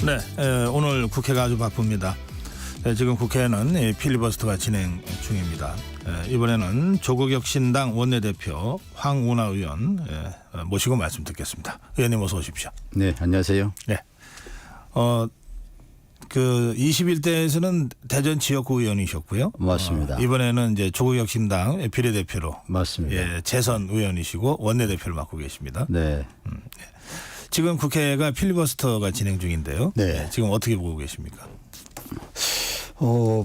네, 오늘 국회가 아주 바쁩니다. 지금 국회는 필리버스터가 진행 중입니다. 이번에는 조국혁신당 원내대표 황운하 의원 모시고 말씀 듣겠습니다. 의원님 어서 오십시오. 네, 안녕하세요. 네, 그 21대에서는 대전 지역구 의원이셨고요. 맞습니다. 이번에는 이제 조국혁신당 비례대표로 맞습니다. 재선 의원이시고 원내대표를 맡고 계십니다. 네. 지금 국회가 필리버스터가 진행 중인데요. 네. 지금 어떻게 보고 계십니까?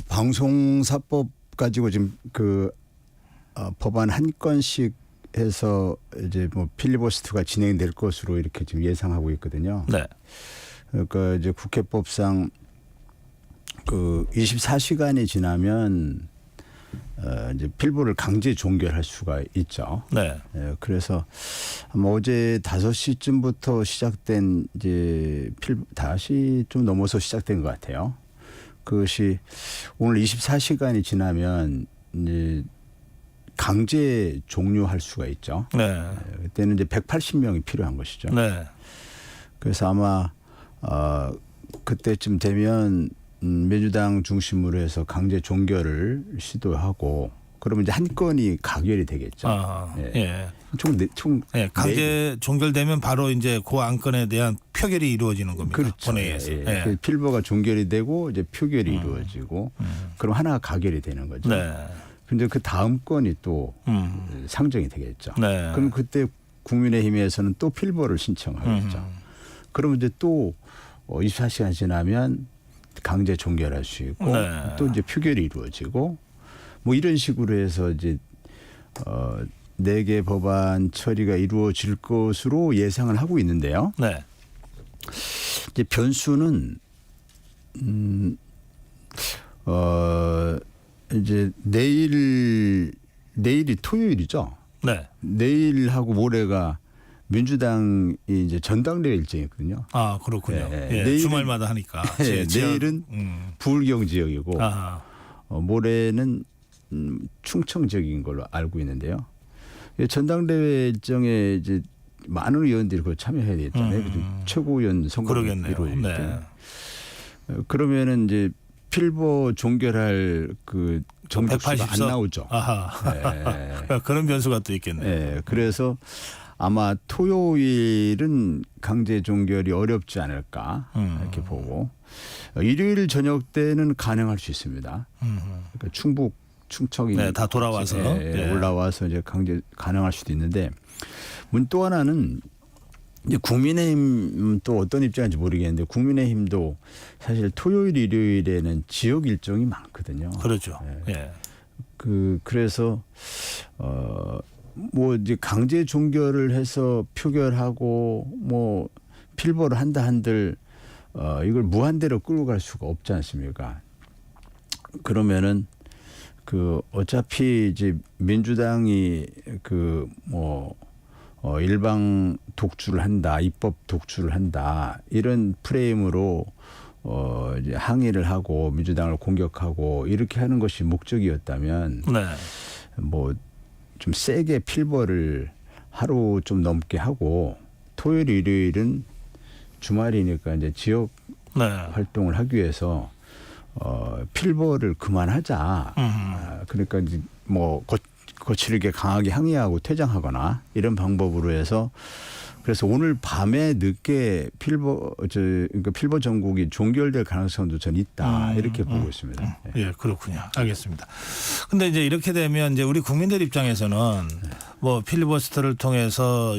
방송사법 가지고 지금 법안 한 건씩 해서 이제 뭐 필리버스터가 진행될 것으로 이렇게 지금 예상하고 있거든요. 네. 그러니까 이제 국회법상 24시간이 지나면 이제 필부를 강제 종결할 수가 있죠. 네. 그래서 아마 어제 5시쯤부터 시작된 이제 다시 좀 넘어서 시작된 것 같아요. 그것이 오늘 24시간이 지나면 이제 강제 종료할 수가 있죠. 네. 그때는 이제 180명이 필요한 것이죠. 네. 그래서 아마 그때쯤 되면 민주당 중심으로 해서 강제 종결을 시도하고 그러면 이제 한 건이 가결이 되겠죠. 예. 총 강제 종결되면 바로 이제 그 안건에 대한 표결이 이루어지는 겁니다. 그렇죠. 본회의에서. 예. 그 필버가 종결이 되고 이제 표결이 이루어지고 그럼 하나가 가결이 되는 거죠. 네. 근데 그 다음 건이 또 상정이 되겠죠. 네. 그럼 그때 국민의힘에서는 또 필버를 신청하겠죠. 그러면 이제 또 24시간 지나면 강제 종결할 수 있고 네. 또 이제 표결이 이루어지고 뭐 이런 식으로 해서 이제 4개 법안 처리가 이루어질 것으로 예상을 하고 있는데요. 네. 이제 변수는 이제 내일이 토요일이죠. 네. 내일하고 모레가 민주당이 이제 전당대회 일정이거든요. 아, 그렇군요. 예. 예. 내일은, 주말마다 하니까. 내일은 부울경 지역이고 모레는 충청 지역인 걸로 알고 있는데요. 전당대회 일정에 이제 많은 의원들이 그걸 참여해야 되겠잖아요. 최고위원 선거가 이루어질 때. 네. 그러면은 이제 필버 종결할 그 정득수가 안 나오죠. 아하. 그런 변수가 또 있겠네요. 네. 그래서 아마 토요일은 강제 종결이 어렵지 않을까 이렇게 보고 일요일 저녁 때는 가능할 수 있습니다. 그러니까 충청이 다 돌아와서 올라와서 이제 강제 가능할 수도 있는데 또 하나는 이제 국민의힘 또 어떤 입장인지 모르겠는데 국민의힘도 사실 토요일 일요일에는 지역 일정이 많거든요. 그렇죠. 예. 그래서 뭐 이제 강제 종결을 해서 표결하고 뭐 필버를 한다 한들 이걸 무한대로 끌고 갈 수가 없지 않습니까? 그러면은 어차피 이제 민주당이 일방 독주를 한다, 입법 독주를 한다 이런 프레임으로 이제 항의를 하고 민주당을 공격하고 이렇게 하는 것이 목적이었다면 뭐 좀 세게 필버를 하루 좀 넘게 하고 토요일 일요일은 주말이니까 이제 지역 활동을 하기 위해서 필버를 그만하자. 그러니까 이제 뭐 거칠게 강하게 항의하고 퇴장하거나 이런 방법으로 해서 그래서 오늘 밤에 늦게 그러니까 필버 전국이 종결될 가능성도 전 있다 이렇게 보고 있습니다. 예, 그렇군요. 알겠습니다. 근데 이제 이렇게 되면 이제 우리 국민들 입장에서는 뭐 필리버스터를 통해서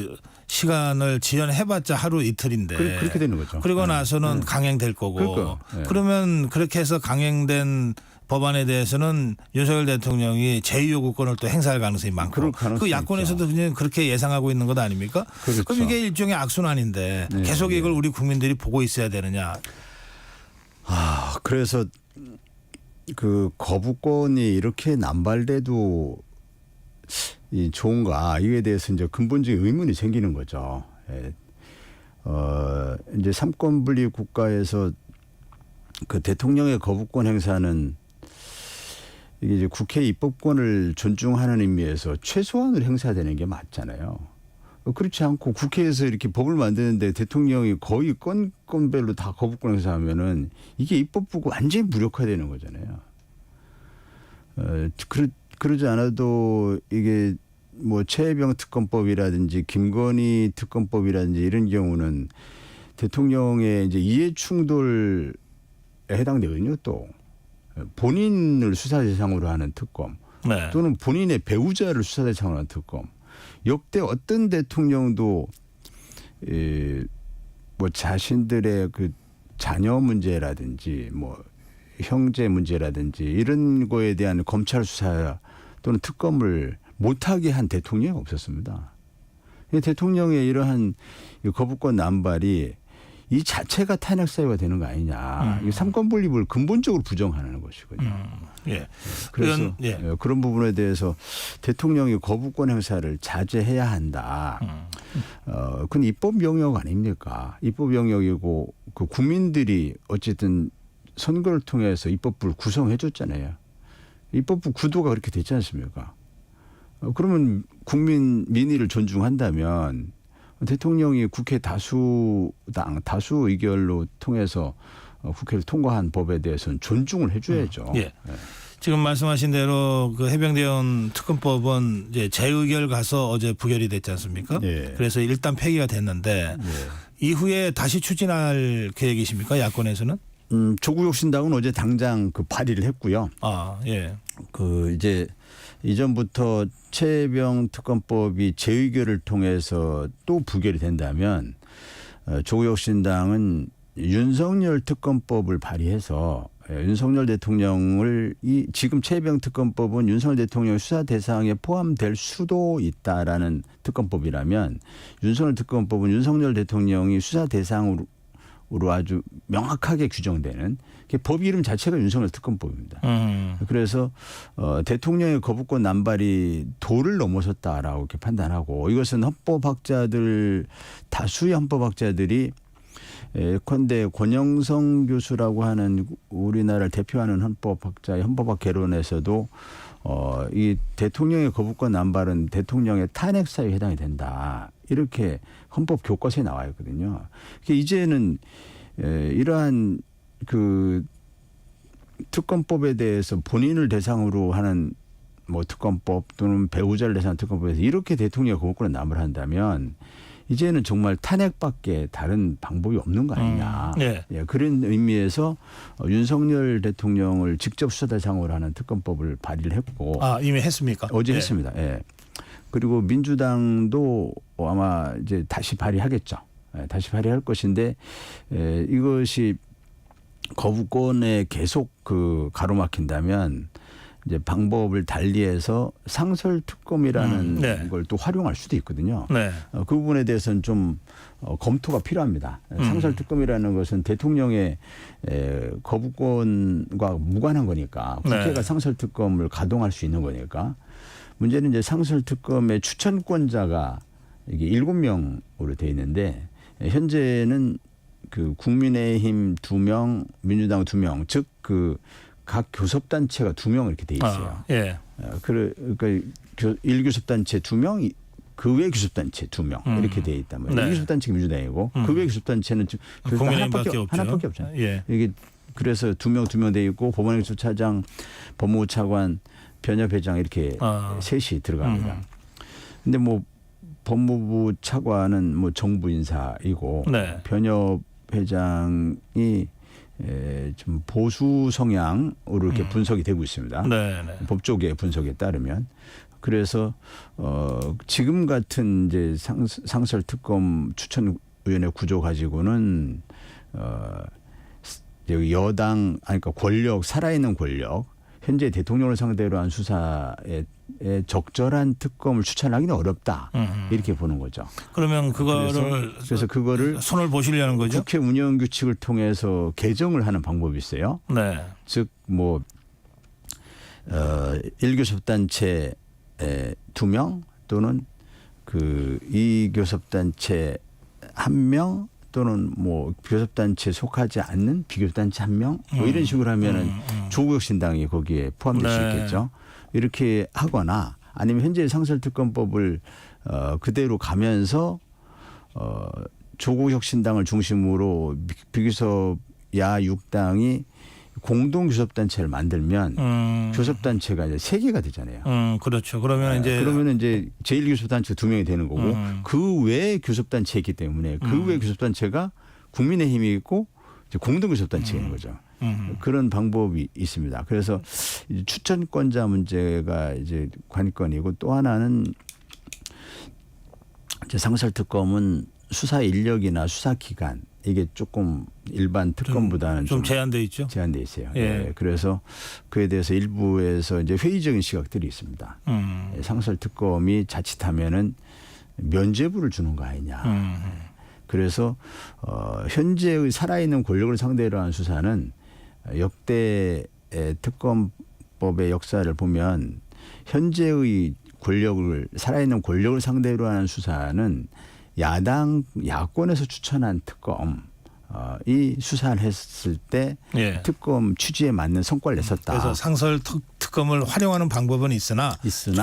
시간을 지연해봤자 하루 이틀인데 그렇게 되는 거죠. 그리고 나서는 강행될 거고 그러면 그렇게 해서 강행된 법안에 대해서는 윤석열 대통령이 제2요구권을 또 행사할 가능성이 많고 그 야권에서도 그냥 그렇게 예상하고 있는 것 아닙니까? 그렇죠. 그럼 이게 일종의 악순환인데 계속 이걸 우리 국민들이 보고 있어야 되느냐? 그래서 거부권이 이렇게 남발돼도 좋은가 이에 대해서 이제 근본적인 의문이 생기는 거죠. 이제 삼권 분립 국가에서 그 대통령의 거부권 행사는 이게 이제 국회 입법권을 존중하는 의미에서 최소한으로 행사되는 게 맞잖아요. 그렇지 않고 국회에서 이렇게 법을 만드는데 대통령이 거의 특검별로 다 거부권 행사하면은 이게 입법부가 완전히 무력화되는 거잖아요. 그러지 않아도 이게 뭐 최혜병 특검법이라든지 김건희 특검법이라든지 이런 경우는 대통령의 이제 이해 충돌에 해당되거든요. 또 본인을 수사 대상으로 하는 특검 네. 또는 본인의 배우자를 수사 대상으로 하는 특검. 역대 어떤 대통령도 뭐 자신들의 그 자녀 문제라든지 뭐 형제 문제라든지 이런 거에 대한 검찰 수사 또는 특검을 못하게 한 대통령이 없었습니다. 대통령의 이러한 거부권 남발이 이 자체가 탄핵 사유가 되는 거 아니냐. 이 삼권 분립을 근본적으로 부정하는 것이거든요. 예. 그래서 예. 그런 부분에 대해서 대통령이 거부권 행사를 자제해야 한다. 그건 입법 영역 아닙니까? 입법 영역이고 그 국민들이 어쨌든 선거를 통해서 입법부를 구성해 줬잖아요. 입법부 구도가 그렇게 됐지 않습니까? 그러면 국민 민의를 존중한다면 대통령이 국회 다수 의결로 통해서 국회를 통과한 법에 대해서는 존중을 해줘야죠. 예. 지금 말씀하신 대로 그 해병대원 특검법은 이제 재의결 가서 어제 부결이 됐지 않습니까? 예. 그래서 일단 폐기가 됐는데 이후에 다시 추진할 계획이십니까? 야권에서는? 조국 혁신당은 어제 당장 그 발의를 했고요. 아, 예. 그 이제 이전부터 최혜병 특검법이 재의결을 통해서 또 부결이 된다면 조국 혁신당은 윤석열 특검법을 발의해서 윤석열 대통령을 지금 최혜병 특검법은 윤석열 대통령 수사 대상에 포함될 수도 있다라는 특검법이라면 윤석열 특검법은 윤석열 대통령이 수사 대상으로 아주 명확하게 규정되는 법 이름 자체가 윤석열 특검법입니다. 그래서 대통령의 거부권 남발이 도를 넘어섰다라고 이렇게 판단하고 이것은 다수의 헌법학자들이 예컨대 권영성 교수라고 하는 우리나라를 대표하는 헌법학자의 헌법학 개론에서도 이 대통령의 거부권 남발은 대통령의 탄핵 사유에 해당이 된다. 이렇게 헌법 교과서에 나와 있거든요. 이제는 이러한 그 특검법에 대해서 본인을 대상으로 하는 뭐 특검법 또는 배우자를 대상으로 하는 특검법에서 이렇게 대통령의 거부권을 남발한다면 이제는 정말 탄핵밖에 다른 방법이 없는 거 아니냐. 네. 예, 그런 의미에서 윤석열 대통령을 직접 수사 대상으로 하는 특검법을 발의를 했고. 아, 이미 했습니까? 어제 네. 했습니다. 예. 그리고 민주당도 아마 이제 다시 발의하겠죠. 예, 다시 발의할 것인데 이것이 거부권에 계속 그 가로막힌다면 이제 방법을 달리해서 상설 특검이라는 네. 걸 또 활용할 수도 있거든요. 네. 그 부분에 대해서는 좀 검토가 필요합니다. 상설 특검이라는 것은 대통령의 거부권과 무관한 거니까 국회가 네. 상설 특검을 가동할 수 있는 거니까 문제는 이제 상설 특검의 추천권자가 이게 7명으로 돼 있는데 현재는 그 국민의힘 2명, 민주당 2명, 즉 그 각 교섭단체가 2명 이렇게 돼 있어요. 예. 그러니까 1교섭단체 2명, 그 외 교섭단체 2명 이렇게 돼 있단 말이에요. 네. 1교섭단체가 민주당이고 그 외 교섭단체는 국민의힘밖에 없죠. 하나밖에 없잖아요. 예. 이게 그래서 2명 돼 있고 법원행정 차장, 법무부 차관, 변협회장 이렇게 셋이 들어갑니다. 근데 뭐 법무부 차관은 뭐 정부 인사이고 네. 변협회장이 좀 보수 성향으로 이렇게 분석이 되고 있습니다. 네, 네. 법조계 분석에 따르면 그래서 지금 같은 이제 상설 특검 추천위원회 구조 가지고는 여기 여당 그러니까 권력 살아있는 권력 현재 대통령을 상대로 한 수사에 적절한 특검을 추천하기는 어렵다 이렇게 보는 거죠. 그러면 그래서 그거를 손을 보시려는 거죠? 국회 운영 규칙을 통해서 개정을 하는 방법이 있어요. 네. 즉 뭐 1교섭단체 2명 또는 그 2교섭단체 1명 또는 뭐 교섭단체에 속하지 않는 비교섭단체 1명 뭐 이런 식으로 하면은 조국혁신당이 거기에 포함될 수 있겠죠. 이렇게 하거나 아니면 현재 상설특검법을 그대로 가면서 조국혁신당을 중심으로 비교섭야 6당이 공동교섭단체를 만들면 교섭단체가 이제 3개가 되잖아요. 그렇죠. 그러면 이제 제1교섭단체가 2명이 되는 거고 그 외에 교섭단체가 있기 때문에 그 외에 교섭단체가 국민의힘이 있고 이제 공동교섭단체가 있는 거죠. 그런 방법이 있습니다. 그래서 이제 추천권자 문제가 이제 관건이고 또 하나는 이제 상설특검은 수사 인력이나 수사 기간 이게 조금 일반 특검보다는 좀 제한돼 있죠. 제한돼 있어요. 예. 네. 그래서 그에 대해서 일부에서 이제 회의적인 시각들이 있습니다. 상설특검이 자칫하면은 면죄부를 주는 거 아니냐. 그래서 현재의 살아있는 권력을 상대로 한 수사는 역대 특검법의 역사를 보면 현재의 권력을 살아있는 권력을 상대로 하는 수사는 야권에서 추천한 특검 이 수사를 했을 때 예. 특검 취지에 맞는 성과를 냈었다. 그래서 상설 특검을 활용하는 방법은 있으나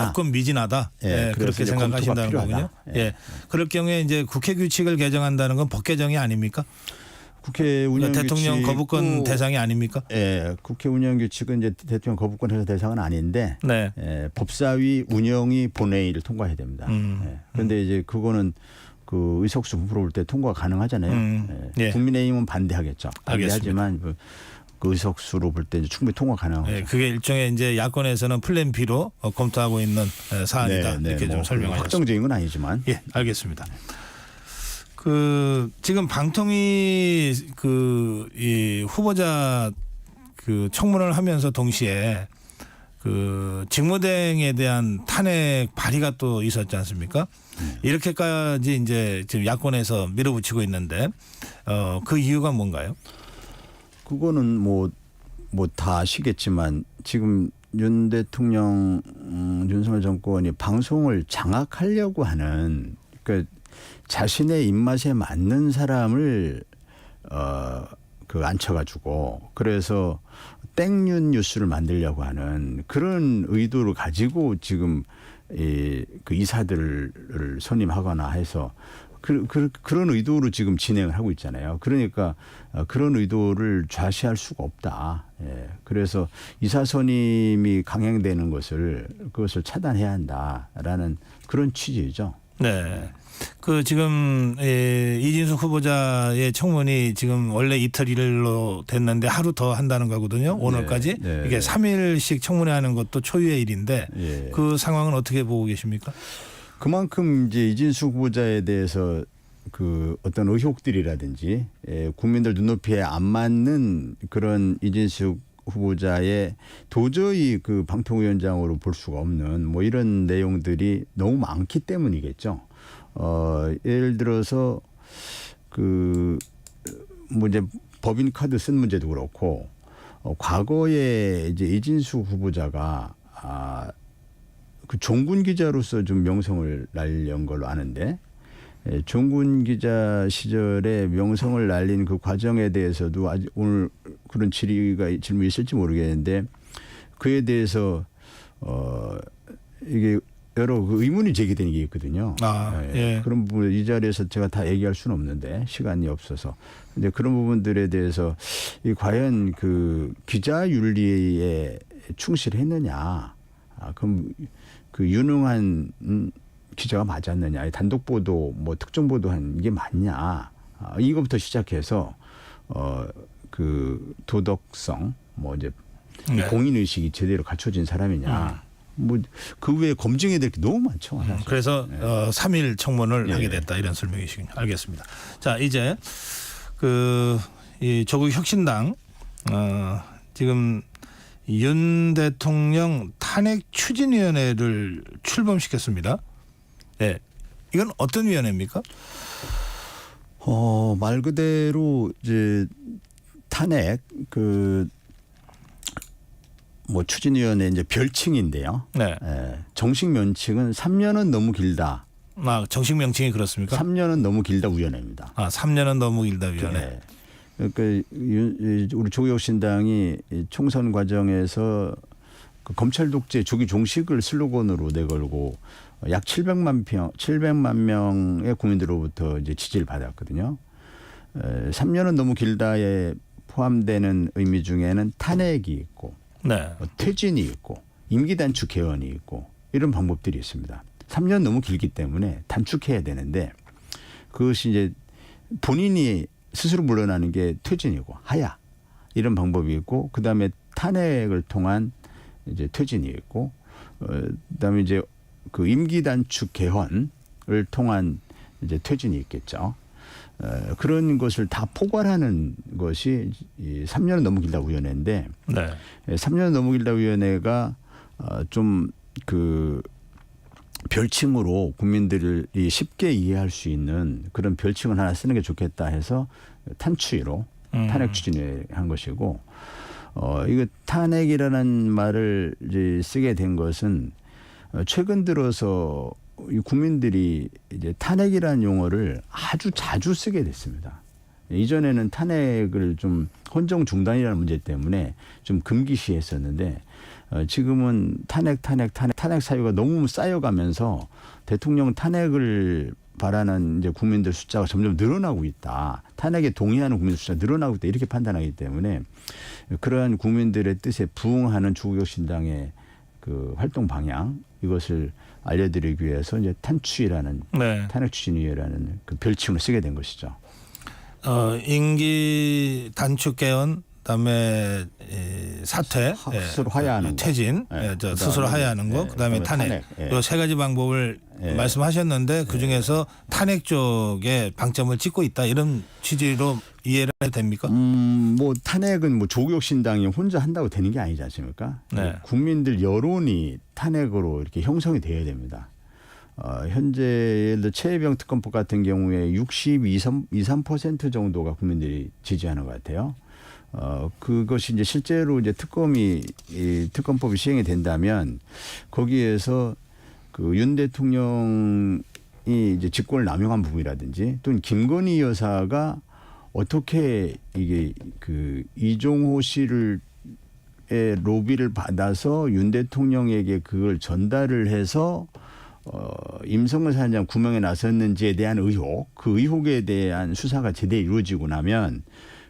조금 미진하다. 예, 그렇게 생각하신다는 거군요. 예. 그럴 경우에 이제 국회 규칙을 개정한다는 건 법 개정이 아닙니까? 국회 운영 대통령 거부권 대상이 아닙니까? 예, 국회 운영 규칙은 이제 대통령 거부권 대상은 아닌데 네. 법사위 운영위 본회의를 통과해야 됩니다. 그런데 이제 그거는 그 의석수 분포를 볼 때 통과가 가능하잖아요. 예. 국민의힘은 반대하겠죠. 반대하지만 그 의석수로 볼 때 충분히 통과 가능하죠. 예, 그게 일종의 이제 야권에서는 플랜 B로 검토하고 있는 사안이다. 이렇게 좀 설명하셨습니다. 확정적인 건 아니지만. 예, 알겠습니다. 그 지금 방통위 이 후보자 그 청문을 하면서 동시에 그 직무대행에 대한 탄핵 발의가 또 있었지 않습니까? 이렇게까지 이제 지금 야권에서 밀어붙이고 있는데 그 이유가 뭔가요? 그거는 뭐 다 아시겠지만 지금 윤 대통령 윤석열 정권이 방송을 장악하려고 하는 그러니까 자신의 입맛에 맞는 사람을 앉혀가지고 그래서 땡윤 뉴스를 만들려고 하는 그런 의도를 가지고 지금 그 이사들을 선임하거나 해서 그런 의도로 지금 진행을 하고 있잖아요. 그러니까 그런 의도를 좌시할 수가 없다. 예. 그래서 이사 선임이 강행되는 그것을 차단해야 한다라는 그런 취지죠. 네. 그 지금 이진숙 후보자의 청문이 지금 원래 이틀 일로 됐는데 하루 더 한다는 거거든요. 오늘까지. 네. 이게 3일씩 청문회하는 것도 초유의 일인데 예. 그 상황은 어떻게 보고 계십니까? 그만큼 이제 이진숙 후보자에 대해서 그 어떤 의혹들이라든지 국민들 눈높이에 안 맞는 그런 이진숙 후보자의 도저히 그 방통위원장으로 볼 수가 없는 뭐 이런 내용들이 너무 많기 때문이겠죠. 예를 들어서 뭐 이제 법인 카드 쓴 문제도 그렇고 과거에 이제 이진숙 후보자가 그 종군 기자로서 좀 명성을 날린 걸로 아는데 종군 기자 시절에 명성을 날린 그 과정에 대해서도 아직 오늘 그런 질문이 있을지 모르겠는데 그에 대해서 이게 여러 그 의문이 제기되는 게 있거든요. 예. 그런 부분 이 자리에서 제가 다 얘기할 수는 없는데 시간이 없어서. 근데 그런 부분들에 대해서 과연 그 기자 윤리에 충실했느냐? 그럼 그 유능한 기자가 맞았느냐? 단독 보도, 뭐 특정 보도한 게 맞냐? 이거부터 시작해서 그 도덕성, 뭐 이제 공인 의식이 제대로 갖춰진 사람이냐? 뭐 그 외에 검증해야 될 게 너무 많죠. 그래서 3일 청문을 하게 됐다 이런 설명이시군요. 알겠습니다. 자 이제 이 조국 혁신당 지금 윤 대통령 탄핵 추진위원회를 출범시켰습니다. 네, 이건 어떤 위원회입니까? 말 그대로 이제 탄핵 뭐 추진위원회 이제 별칭인데요. 네. 정식 명칭은 3년은 너무 길다. 정식 명칭이 그렇습니까? 3년은 너무 길다 위원회입니다. 3년은 너무 길다 위원회. 그러니까 우리 조국혁신당이 총선 과정에서 그 검찰 독재 조기 종식을 슬로건으로 내걸고 약 700만 명의 국민들로부터 이제 지지를 받았거든요. 3년은 너무 길다에 포함되는 의미 중에는 탄핵이 있고 네. 퇴진이 있고 임기 단축 개헌이 있고 이런 방법들이 있습니다. 3년 너무 길기 때문에 단축해야 되는데 그것이 이제 본인이 스스로 물러나는 게 퇴진이고 하야 이런 방법이 있고 그다음에 탄핵을 통한 이제 퇴진이 있고 그다음에 이제 그 임기 단축 개헌을 통한 이제 퇴진이 있겠죠. 그런 것을 다 포괄하는 것이 이 3년은 너무 길다 위원회인데 네. 3년은 너무 길다 위원회가 좀 그 별칭으로 국민들이 쉽게 이해할 수 있는 그런 별칭을 하나 쓰는 게 좋겠다 해서 탄추위로 탄핵 추진을 한 것이고 이거 탄핵이라는 말을 이제 쓰게 된 것은 최근 들어서 이 국민들이 이제 탄핵이라는 용어를 아주 자주 쓰게 됐습니다. 이전에는 탄핵을 좀 헌정 중단이라는 문제 때문에 좀 금기시했었는데 지금은 탄핵 사유가 너무 쌓여가면서 대통령 탄핵을 바라는 이제 국민들 숫자가 점점 늘어나고 있다. 탄핵에 동의하는 국민들 숫자가 늘어나고 있다. 이렇게 판단하기 때문에 그러한 국민들의 뜻에 부응하는 조국혁신당의 그 활동 방향 이것을 알려드리기 위해서 이제 탄추위라는 네. 탄핵추진위원회라는 그 별칭을 쓰게 된 것이죠. 임기 단축 개헌 그다음에 사퇴, 스스로 하야하는 퇴진, 네. 스스로 하야하는 거, 그다음에 탄핵. 이 세 가지 방법을 말씀하셨는데 그 중에서 탄핵 쪽에 방점을 찍고 있다 이런 취지로 이해를 해도 됩니까? 뭐 탄핵은 뭐 조국혁신당이 혼자 한다고 되는 게 아니지 않습니까? 네. 국민들 여론이 탄핵으로 이렇게 형성이 되어야 됩니다. 현재 예를 들어 최혜병 특검법 같은 경우에 63% 정도가 국민들이 지지하는 것 같아요. 그것이 이제 실제로 이제 특검법이 시행이 된다면 거기에서 그 윤 대통령이 이제 직권을 남용한 부분이라든지 또는 김건희 여사가 어떻게 이게 그 이종호 씨를 로비를 받아서 윤 대통령에게 그걸 전달을 해서 임성근 사단장 구명에 나섰는지에 대한 의혹, 그 의혹에 대한 수사가 제대로 이루어지고 나면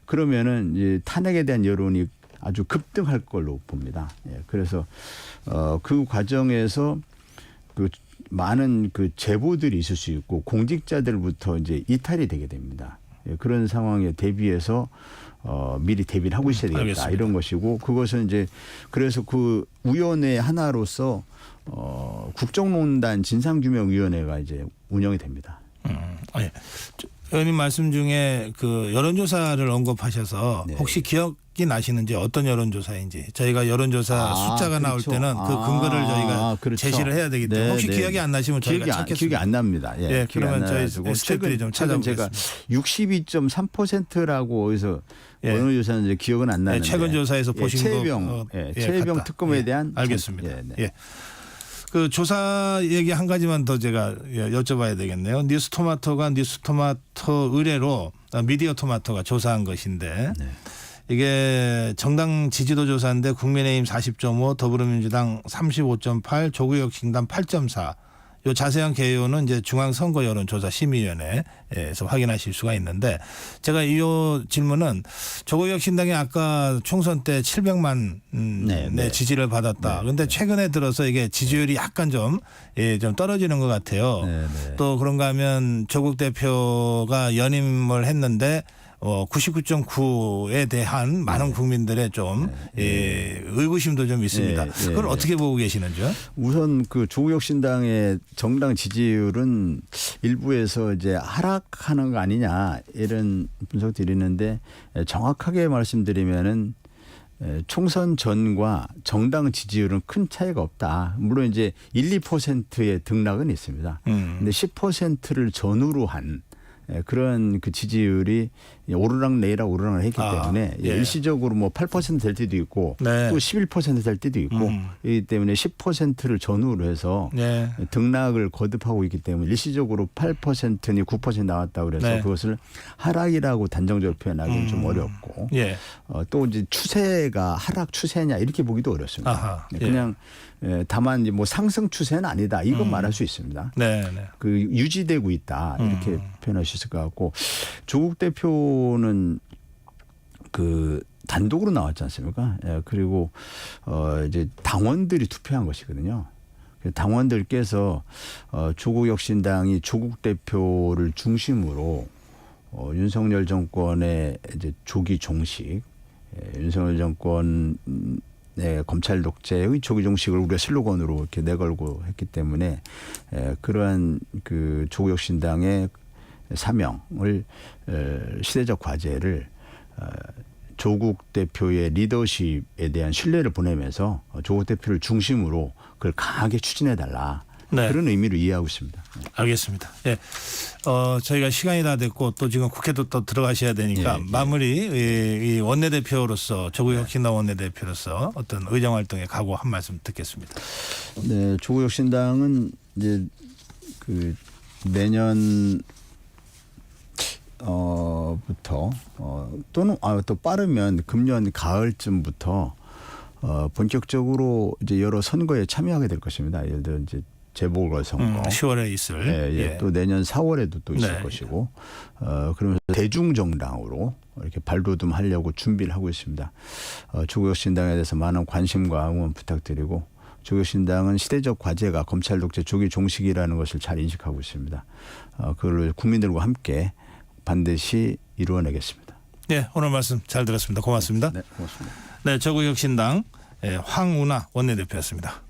그러면은 이제 탄핵에 대한 여론이 아주 급등할 걸로 봅니다. 예, 그래서 그 과정에서 그 많은 그 제보들이 있을 수 있고 공직자들부터 이제 이탈이 되게 됩니다. 예, 그런 상황에 대비해서 미리 대비를 하고 있어야 되겠다 알겠습니다. 이런 것이고 그것은 이제 그래서 그 위원회 하나로서 국정농단 진상규명위원회가 이제 운영이 됩니다. 예. 의원님 말씀 중에 그 여론조사를 언급하셔서 네. 혹시 기억이 나시는지 어떤 여론조사인지 저희가 여론조사 숫자가 나올 그렇죠. 때는 그 근거를 저희가 그렇죠. 제시를 해야 되기 때문에 네, 혹시 네. 기억이 안 나시면 저희가 찾겠습니다. 기억이 안 납니다. 예, 예, 그러면 저희 스태프들이 좀 최근 제가 찾아보겠습니다. 62.3%라고 해서 어느 조사는 이제 기억은 안 나는데 최근 조사에서 보신 최혜병, 최혜병 같다. 특검에 대한 알겠습니다. 예, 네. 예. 그 조사 얘기 한 가지만 더 제가 여쭤봐야 되겠네요. 뉴스토마토가 뉴스토마토 의뢰로 미디어 토마토가 조사한 것인데 네. 이게 정당 지지도 조사인데 국민의힘 40.5, 더불어민주당 35.8, 조국혁신당 8.4. 요 자세한 개요는 이제 중앙선거여론조사심의위원회에서 확인하실 수가 있는데 제가 이 질문은 조국혁신당이 아까 총선 때 700만 네, 지지를 받았다. 그런데 최근에 들어서 이게 지지율이 약간 좀 떨어지는 것 같아요. 또 그런가 하면 조국 대표가 연임을 했는데 99.9에 대한 많은 국민들의 좀 의구심도 좀 있습니다. 그걸 어떻게 보고 계시는지요? 우선 그 조국혁신당의 정당 지지율은 일부에서 이제 하락하는 거 아니냐 이런 분석들이 있는데 정확하게 말씀드리면은 총선 전과 정당 지지율은 큰 차이가 없다. 물론 이제 1, 2%의 등락은 있습니다. 근데 10%를 전후로 한 그런 그 지지율이 오르락내리락 했기 때문에 예. 일시적으로 뭐 8% 될 때도 있고 네. 또 11% 될 때도 있고 이기 때문에 10%를 전후로 해서 네. 등락을 거듭하고 있기 때문에 일시적으로 8%니 9% 나왔다고 그래서 네. 그것을 하락이라고 단정적으로 표현하기는 좀 어렵고 예. 또 이제 추세가 하락 추세냐 이렇게 보기도 어렵습니다. 아하. 예. 그냥 다만 이제 뭐 상승 추세는 아니다 이건 말할 수 있습니다. 네. 네. 그 유지되고 있다 이렇게 표현할 수 있을 것 같고 조국 대표는 그 단독으로 나왔지 않습니까? 그리고 이제 당원들이 투표한 것이거든요. 당원들께서 조국 혁신당이 조국 대표를 중심으로 윤석열 정권의 이제 조기 종식, 윤석열 정권 검찰 독재의 조기 종식을 우리가 슬로건으로 이렇게 내걸고 했기 때문에 그러한 그 조국 혁신당의 사명을 시대적 과제를 조국 대표의 리더십에 대한 신뢰를 보내면서 조국 대표를 중심으로 그걸 강하게 추진해달라. 네. 그런 의미로 이해하고 있습니다. 알겠습니다. 예. 저희가 시간이 다 됐고 또 지금 국회도 또 들어가셔야 되니까 마무리 이 원내대표로서 조국 혁신당 원내대표로서 어떤 의정 활동에 각오 한 말씀 듣겠습니다. 네, 조국 혁신당은 이제 그 내년 부터 또는 또 빠르면 금년 가을쯤부터 본격적으로 이제 여러 선거에 참여하게 될 것입니다. 예를 들어 이제 재보궐선거 10월에 있을 예. 또 내년 4월에도 또 있을 네. 것이고 그러면서 대중정당으로 이렇게 발돋움하려고 준비를 하고 있습니다. 조국 혁신당에 대해서 많은 관심과 응원 부탁드리고 조국 혁신당은 시대적 과제가 검찰 독재 조기 종식이라는 것을 잘 인식하고 있습니다. 그걸 국민들과 함께 반드시 이루어내겠습니다. 네, 오늘 말씀 잘 들었습니다. 고맙습니다. 네, 고맙습니다. 네, 조국 혁신당 황운하 원내대표였습니다.